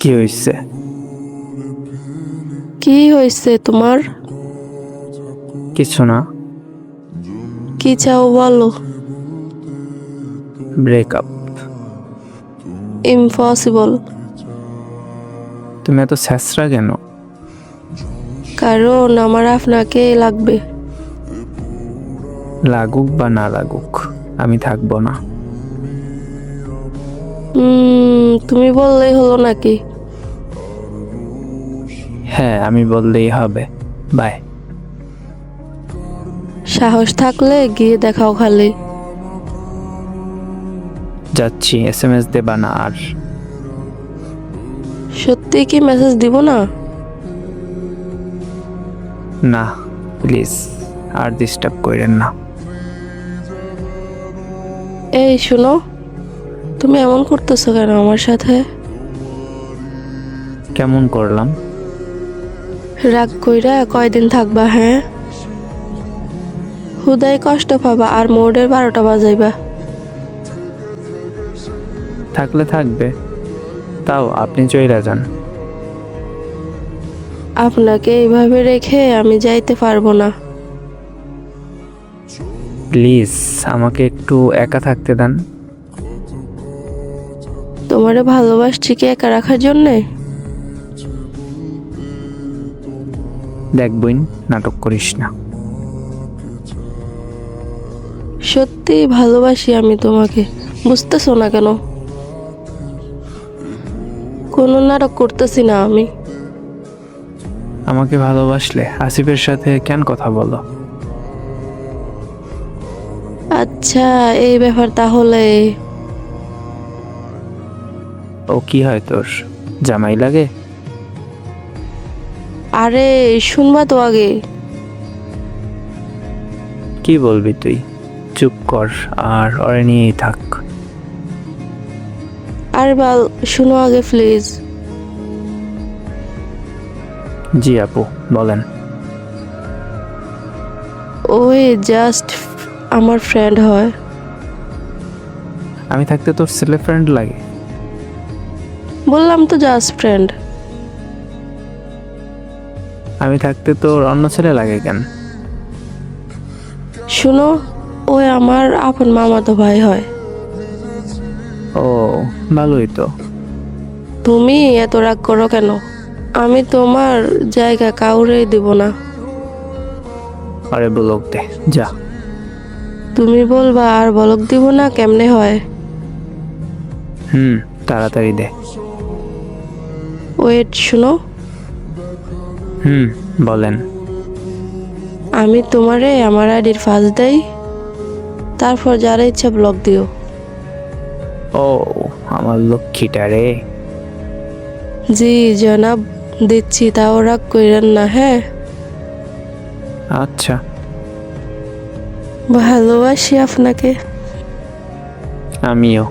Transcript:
কি হইছে? কি হয়েছে তোমার? কিছু না। কি চাও বলো? ব্রেকআপ। ইম্পসিবল। তুমি এত ছ্যাঁচড়া কেন? কারণ আমার আপনাকে লাগবে। লাগুক বা না লাগুক, আমি থাকবো না। তুমি বললেই হলো নাকি? হ্যাঁ, আমি বললেই হবে। বাই। সাহস থাকলে গিয়ে দেখাও খালি। যাচ্ছি, SMS দেবা না আর? সত্যি কি মেসেজ দিব না? না, প্লিজ আর ডিস্টার্ব করেন না। এই শোনো, তুমি এমন করতেছো কেন আমার সাথে? কেমন করলাম? রাগ কইরা কয়দিন থাকবা? হ্যাঁ, হুদাই কষ্ট পাবা আর মোড়ের 12টা বাজাইবা। থাকলে থাকবে, তাও আপনি চইলা যান। আপনাকে এইভাবে রেখে আমি যাইতে পারবো না। প্লিজ আমাকে একটু একা থাকতে দেন। তোমারে ভালোবাসছি কি একা রাখার জন্যে? দেখ বইন, নাটক করিস না। সত্যি ভালোবাসি আমি তোমাকে, বুঝতেছো না কেন? কোনো নাটক করতেছি না আমি। আমাকে ভালোবাসলে আসিফের সাথে কেন কথা বলো? আচ্ছা, এই ব্যাপার তাহলে। ও কি হয় তোর? জামাই লাগে? আরে শুনবা তো আগে। কি বলবি তুই? চুপ কর আর ওরে নিয়েই থাক। আর বাল শুনো আগে প্লিজ। জি আপু, বলেন। ওই জাস্ট আমার ফ্রেন্ড হয়। আমি থাকতে তোর ছেলে ফ্রেন্ড লাগে? বললাম তো জাস্ট ফ্রেন্ড। আমি থাকতে তোর অন্য ছেলে লাগে কেন? শুনো, ওই আমার আপন মামাতো ভাই হয়। ও, ভালোই তো। তুমি এত রাগ করো কেন? আমি তোমার জায়গা কাউরেই দিব না। আরে বলক দে, যা। তুমি বলবা আর বলক দিব না কেমনে হয়? তাড়াতাড়ি দে। ওয়েট, শুনো। বলেন। আমি তোমারে আমার আইডির ফাঁস দেই, তারপর যারা ইচ্ছা ব্লক দিও। ও, আমার লক্ষ্মীটা রে। জি জনাব, দিচ্ছি, তাও রাগ কইরেন না। হ্যাঁ, আচ্ছা। ভালোবাসি আপনাকে। আমিও।